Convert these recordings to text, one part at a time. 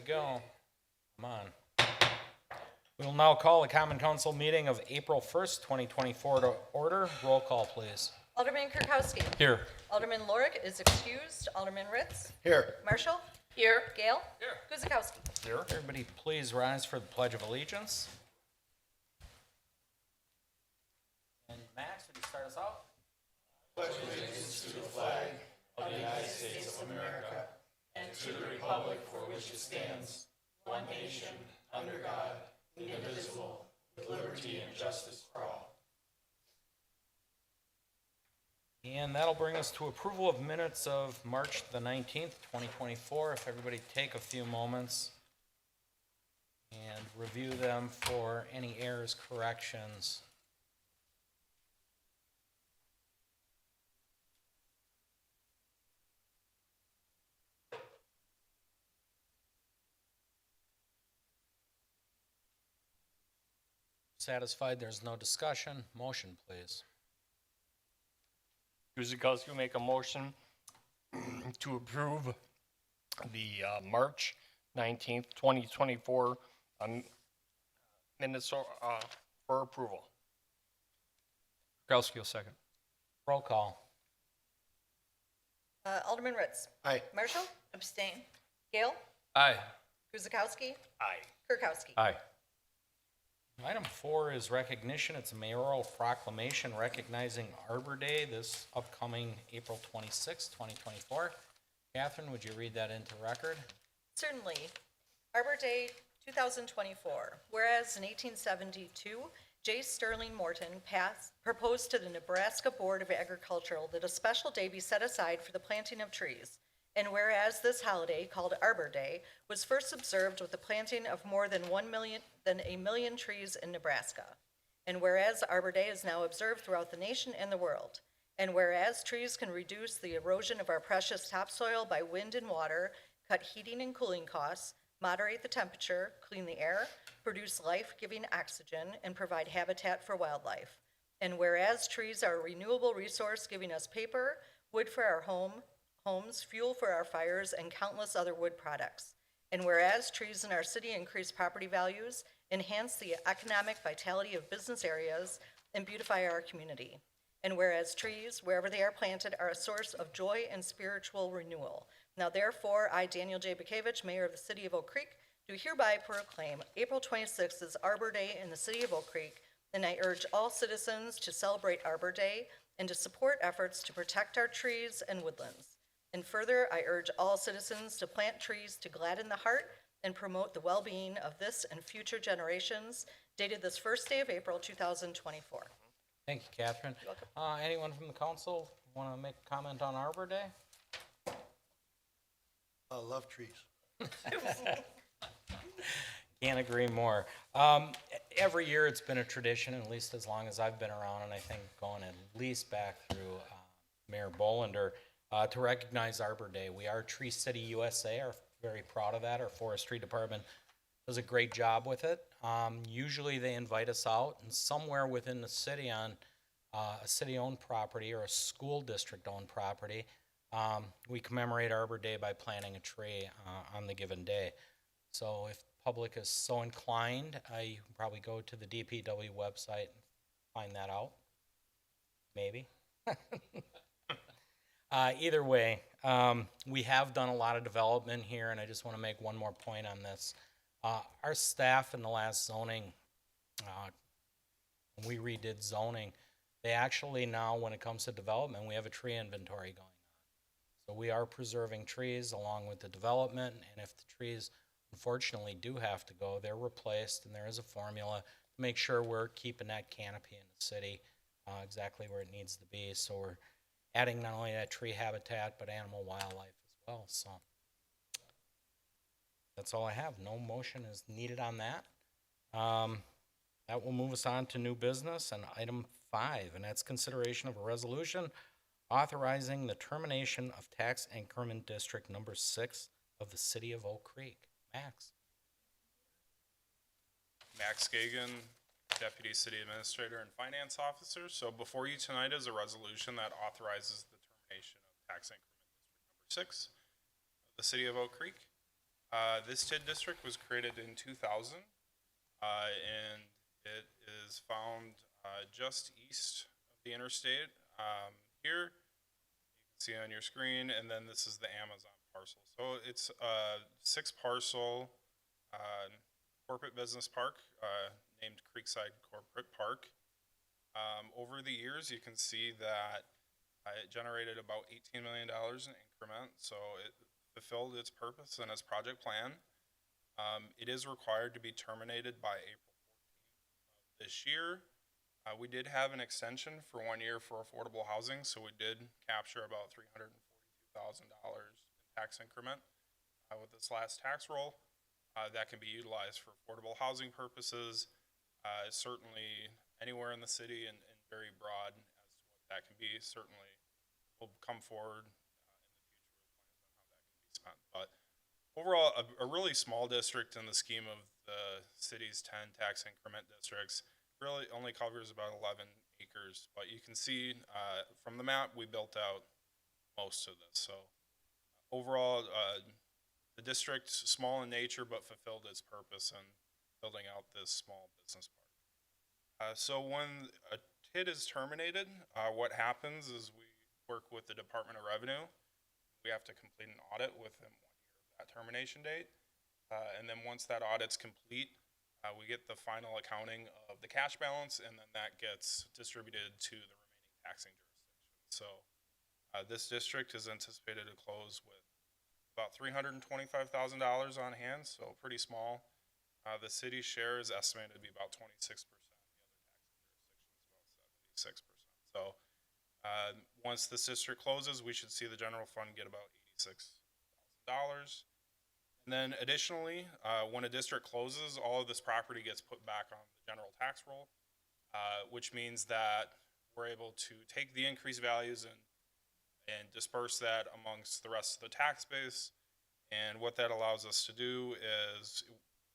go. Come on. We will now call the Common Council meeting of April 1st, 2024 to order. Roll call, please. Alderman Kirkowski. Here. Alderman Lorik is excused. Alderman Ritz. Here. Marshall. Here. Gale. Here. Guzekowski. Here. Everybody please rise for the Pledge of Allegiance. And Max, would you start us out? Pledge allegiance to the flag of the United States of America and to the republic for which it stands, one nation, under God, indivisible, with liberty and justice for all. And that'll bring us to approval of minutes of March the 19th, 2024. If everybody take a few moments and review them for any errors, corrections. Satisfied there's no discussion? Motion, please. Guzekowski will make a motion to approve the March 19th, 2024 minutes for approval. Kirkowski will second. Roll call. Alderman Ritz. Aye. Marshall. Abstain. Gale. Aye. Guzekowski. Aye. Kirkowski. Aye. Item 4 is recognition. It's a mayoral proclamation recognizing Arbor Day this upcoming April 26, 2024. Catherine, would you read that into record? Certainly. Arbor Day 2024. Whereas in 1872, J. Sterling Morton proposed to the Nebraska Board of Agriculture that a special day be set aside for the planting of trees. And whereas this holiday, called Arbor Day, was first observed with the planting of more than a million trees in Nebraska. And whereas Arbor Day is now observed throughout the nation and the world. And whereas trees can reduce the erosion of our precious topsoil by wind and water, cut heating and cooling costs, moderate the temperature, clean the air, produce life-giving oxygen, and provide habitat for wildlife. And whereas trees are a renewable resource giving us paper, wood for our homes, fuel for our fires, and countless other wood products. And whereas trees in our city increase property values, enhance the economic vitality of business areas, and beautify our community. And whereas trees, wherever they are planted, are a source of joy and spiritual renewal. Now therefore, I, Daniel J. Bukevich, Mayor of the City of Oak Creek, do hereby proclaim April 26th as Arbor Day in the City of Oak Creek, and I urge all citizens to celebrate Arbor Day and to support efforts to protect our trees and woodlands. And further, I urge all citizens to plant trees to gladden the heart and promote the well-being of this and future generations, dated this first day of April 2024. Thank you, Catherine. You're welcome. Anyone from the council want to make a comment on Arbor Day? I love trees. Can't agree more. Every year it's been a tradition, at least as long as I've been around, and I think going at least back through Mayor Bolender, to recognize Arbor Day. We are Tree City USA, are very proud of that. Our forestry department does a great job with it. Usually they invite us out, and somewhere within the city on a city-owned property or a school district-owned property, we commemorate Arbor Day by planting a tree on the given day. So if the public is so inclined, you can probably go to the DPW website and find that out. Maybe. Either way, we have done a lot of development here, and I just want to make one more point on this. Our staff in the last zoning, when we redid zoning, they actually now, when it comes to development, we have a tree inventory going on. So we are preserving trees along with the development, and if the trees unfortunately do have to go, they're replaced, and there is a formula to make sure we're keeping that canopy in the city exactly where it needs to be. So we're adding not only that tree habitat, but animal wildlife as well. So that's all I have. No motion is needed on that. That will move us on to new business and item 5, and that's consideration of a resolution authorizing the termination of tax increment district number 6 of the city of Oak Creek. Max. Max Gagan, Deputy City Administrator and Finance Officer. So before you tonight is a resolution that authorizes the termination of tax increment district number 6 of the City of Oak Creek. This TID district was created in 2000, and it is found just east of the interstate. Here, you can see on your screen, and then this is the Amazon parcel. So it's a 6-parcel corporate business park named Creekside Corporate Park. Over the years, you can see that it generated about $18 million in increment, so it fulfilled its purpose and its project plan. It is required to be terminated by April 14th of this year. We did have an extension for 1 year for affordable housing, so we did capture about $342,000 in tax increment with this last tax roll. That can be utilized for affordable housing purposes. Certainly anywhere in the city and very broad as to what that can be. Certainly will come forward in the future with plans on how that can be spent. But overall, a really small district in the scheme of the city's 10 tax increment districts. Really only covers about 11 acres, but you can see from the map we built out most of this. So overall, the district, small in nature, but fulfilled its purpose in building out this small business park. So when a TID is terminated, what happens is we work with the Department of Revenue. We have to complete an audit within 1 year of that termination date. And then once that audit's complete, we get the final accounting of the cash balance, and then that gets distributed to the remaining taxing jurisdictions. So this district is anticipated to close with about $325,000 on hand, so pretty small. The city's share is estimated to be about 26%. The other taxing jurisdictions about 76%. So once this district closes, we should see the general fund get about $86,000. And then additionally, when a district closes, all of this property gets put back on the general tax roll, which means that we're able to take the increased values and disperse that amongst the rest of the tax base. And what that allows us to do is,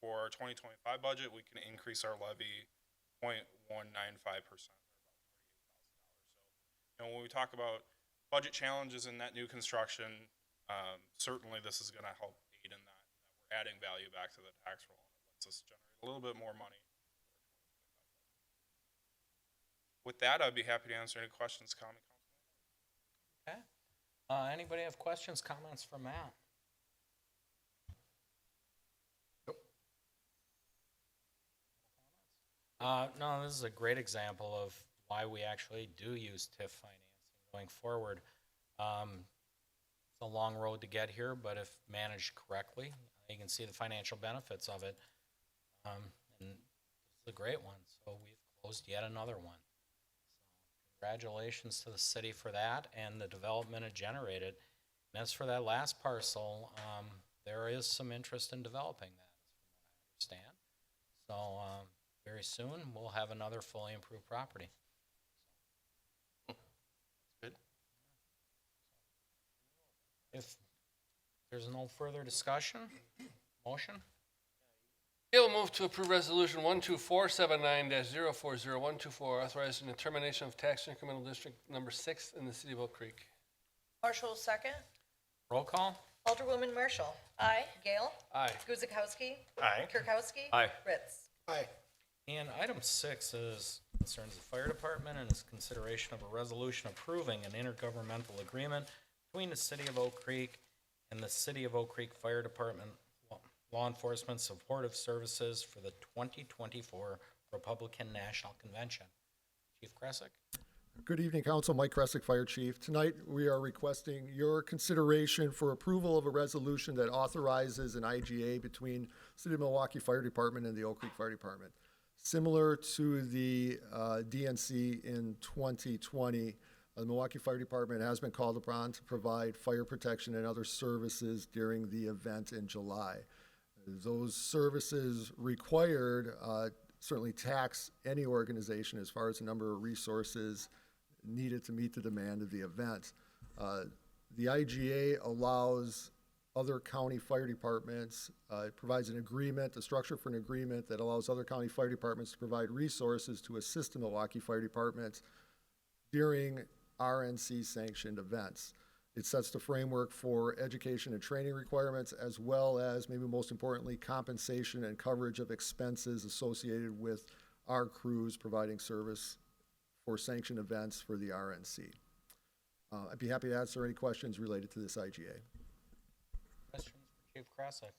for our 2025 budget, we can increase our levy 0.195%, or about $48,000. So, when we talk about budget challenges in that new construction, certainly this is going to help aid in that. We're adding value back to the tax roll, and it lets us generate a little bit more money. With that, I'd be happy to answer any questions, County Council. Okay. Anybody have questions, comments for Matt? No, this is a great example of why we actually do use TIF financing going forward. It's a long road to get here, but if managed correctly, you can see the financial benefits of it. And it's a great one. So we've closed yet another one. So congratulations to the city for that and the development it generated. And as for that last parcel, there is some interest in developing that, from what I understand. So very soon we'll have another fully improved property. Good. If there's no further discussion, motion? Gail will move to approve resolution 12479-040124, authorizing the termination of tax incremental district number 6 in the city of Oak Creek. Marshall, second. Roll call? Alderwoman Marshall. Aye. Gale. Aye. Guzekowski. Aye. Kirkowski. Aye. Ritz. Aye. And item 6 concerns the fire department and is consideration of a resolution approving an intergovernmental agreement between the city of Oak Creek and the City of Oak Creek Fire Department Law Enforcement Supportive Services for the 2024 Republican National Convention. Chief Kresick? Good evening, Council. Mike Kresick, Fire Chief. Tonight, we are requesting your consideration for approval of a resolution that authorizes an IGA between City of Milwaukee Fire Department and the Oak Creek Fire Department. Similar to the DNC in 2020, the Milwaukee Fire Department has been called upon to provide fire protection and other services during the event in July. Those services required certainly tax any organization as far as the number of resources needed to meet the demand of the event. The IGA allows other county fire departments, it provides an agreement, a structure for an agreement that allows other county fire departments to provide resources to assist the Milwaukee Fire Department during RNC-sanctioned events. It sets the framework for education and training requirements, as well as, maybe most importantly, compensation and coverage of expenses associated with our crews providing service for sanctioned events for the RNC. I'd be happy to answer any questions related to this IGA. Questions for Chief Krasik?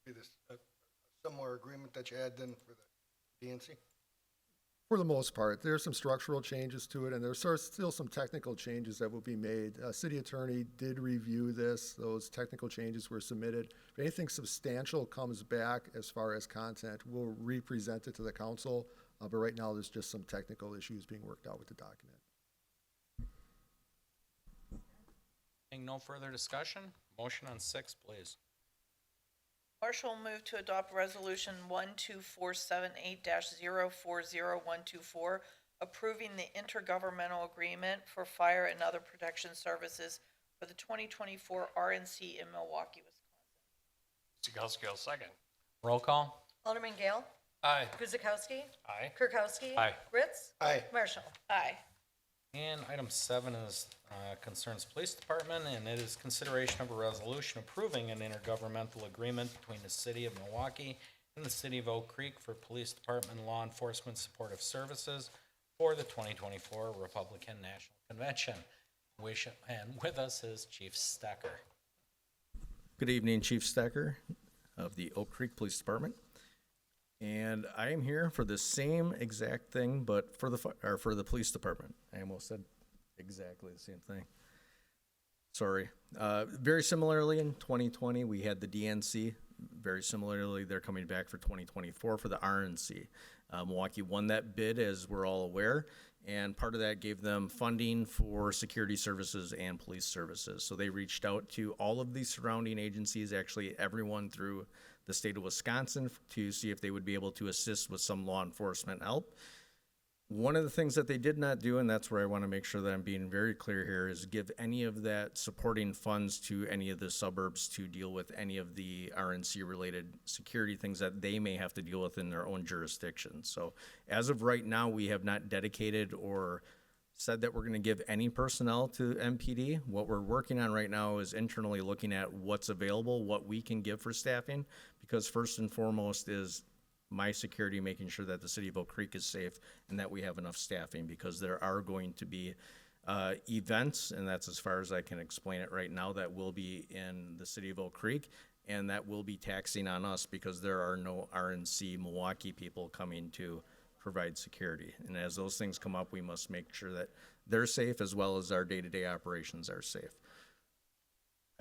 Be this a similar agreement that you had then for the DNC? For the most part, there's some structural changes to it, and there's still some technical changes that will be made. City attorney did review this. Those technical changes were submitted. If anything substantial comes back as far as content, we'll re-present it to the council. But right now, there's just some technical issues being worked out with the document. Seeing no further discussion, motion on 6, please. Marshall will move to adopt Resolution 12478-040124, approving the intergovernmental agreement for fire and other protection services for the 2024 RNC in Milwaukee, Wisconsin. Guzekowski will second. Roll call. Alderman Gale. Aye. Guzekowski. Aye. Kirkowski. Aye. Ritz. Aye. Marshall. Aye. And item 7 is concerns police department, and it is consideration of a resolution approving an intergovernmental agreement between the city of Milwaukee and the city of Oak Creek for police department law enforcement supportive services for the 2024 Republican National Convention. And with us is Chief Stecker. Good evening, Chief Stecker of the Oak Creek Police Department. And I am here for the same exact thing, but for the police department. I almost said exactly the same thing. Sorry. Very similarly, in 2020, we had the DNC. Very similarly, they're coming back for 2024 for the RNC. Milwaukee won that bid, as we're all aware, and part of that gave them funding for security services and police services. So they reached out to all of the surrounding agencies, actually everyone through the state of Wisconsin, to see if they would be able to assist with some law enforcement help. One of the things that they did not do, and that's where I want to make sure that I'm being very clear here, is give any of that supporting funds to any of the suburbs to deal with any of the RNC-related security things that they may have to deal with in their own jurisdiction. So as of right now, we have not dedicated or said that we're going to give any personnel to MPD. What we're working on right now is internally looking at what's available, what we can give for staffing, because first and foremost is my security, making sure that the city of Oak Creek is safe and that we have enough staffing, because there are going to be events, and that's as far as I can explain it right now, that will be in the city of Oak Creek, and that will be taxing on us because there are no RNC Milwaukee people coming to provide security. And as those things come up, we must make sure that they're safe as well as our day-to-day operations are safe.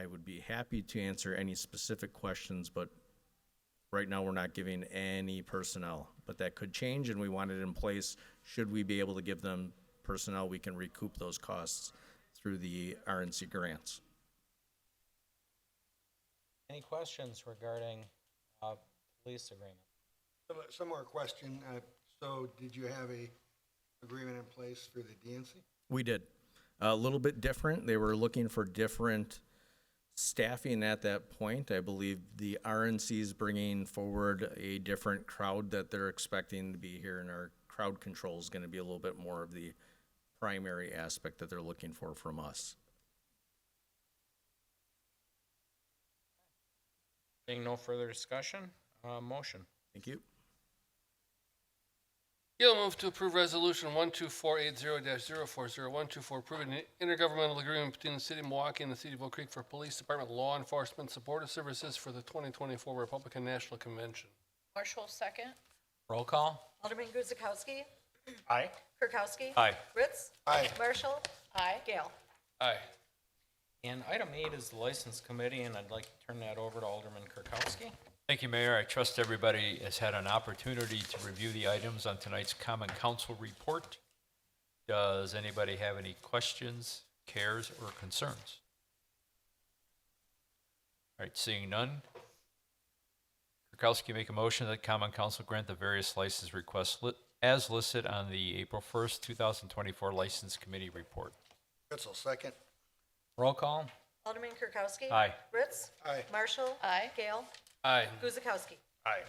I would be happy to answer any specific questions, but right now we're not giving any personnel. But that could change, and we want it in place. Should we be able to give them personnel, we can recoup those costs through the RNC grants. Any questions regarding police agreement? Similar question. So did you have a agreement in place for the DNC? We did. A little bit different. They were looking for different staffing at that point. I believe the RNC is bringing forward a different crowd that they're expecting to be here, and our crowd control is going to be a little bit more of the primary aspect that they're looking for from us. Being no further discussion, motion. Thank you. Gail move to approve Resolution 12480-040124, approving an intergovernmental agreement between the City of Milwaukee and the City of Oak Creek for Police Department law enforcement supportive services for the 2024 Republican National Convention. Marshall, second. Roll call. Alderman Guzekowski. Aye. Kirkowski. Aye. Ritz. Aye. Marshall. Aye. Gale. Aye. And item 8 is the license committee, and I'd like to turn that over to Alderman Kirkowski. Thank you, Mayor. I trust everybody has had an opportunity to review the items on tonight's Common Council report. Does anybody have any questions, cares, or concerns? All right, seeing none. Kirkowski, make a motion that Common Council grant the various license requests as listed on the April 1st, 2024 License Committee report. Ritzel, second. Roll call. Alderman Kirkowski. Aye. Ritz. Aye. Marshall. Aye. Gale. Aye. Guzekowski. Aye.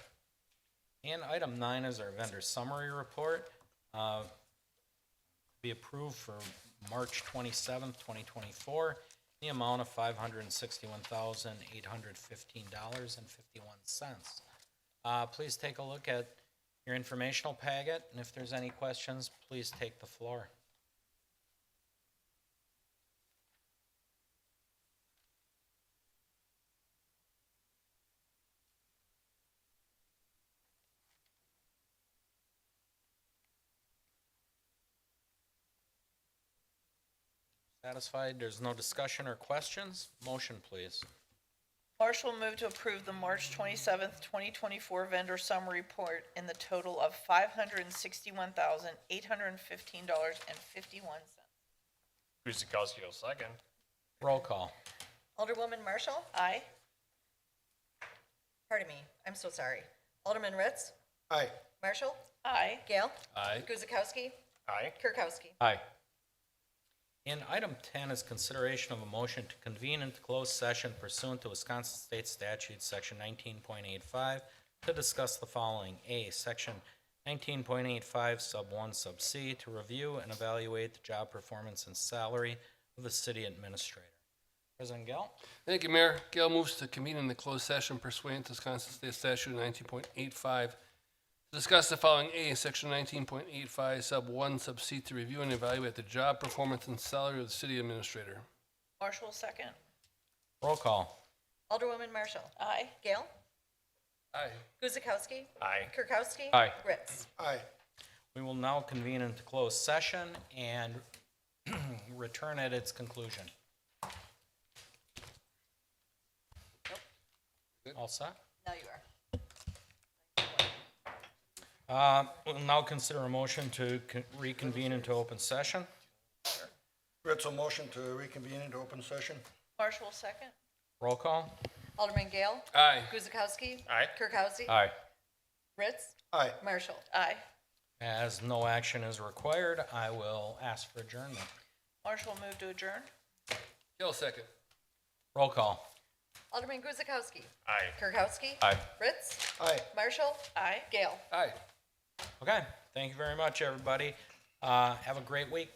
And item 9 is our vendor summary report. Be approved for March 27th, 2024, the amount of $561,815.51. Please take a look at your informational packet, and if there's any questions, please take the floor. Satisfied? There's no discussion or questions? Motion, please. Marshall will move to approve the March 27th, 2024 vendor summary report in the total of $561,815.51. Guzekowski will second. Roll call. Alderwoman Marshall? Aye. Pardon me, I'm so sorry. Alderman Ritz? Aye. Marshall? Aye. Gale? Aye. Guzekowski? Aye. Kirkowski? Aye. And item 10 is consideration of a motion to convene into closed session pursuant to Wisconsin State Statute, Section 19.85, to discuss the following. A, Section 19.85, Sub 1, Sub C, to review and evaluate the job performance and salary of the city administrator. President Gale? Thank you, Mayor. Gail moves to convene in the closed session pursuant to Wisconsin State Statute 19.85 to discuss the following. A, Section 19.85, Sub 1, Sub C, to review and evaluate the job, performance, and salary of the city administrator. Marshall second. Roll call. Alderwoman Marshall? Aye. Gale? Aye. Guzekowski? Aye. Kirkowski? Aye. Ritz? Aye. We will now convene into closed session and return at its conclusion. All set? Now you are. We'll now consider a motion to reconvene into open session. Ritz will motion to reconvene into open session. Marshall second. Roll call. Alderman Gale? Aye. Guzekowski? Aye. Kirkowski? Aye. Ritz? Aye. Marshall? Aye. As no action is required, I will ask for adjournment. Marshall move to adjourn. Gail second. Roll call. Alderman Guzekowski? Aye. Kirkowski? Aye. Ritz? Aye. Marshall? Aye. Gale? Aye. Okay, thank you very much, everybody. Have a great week.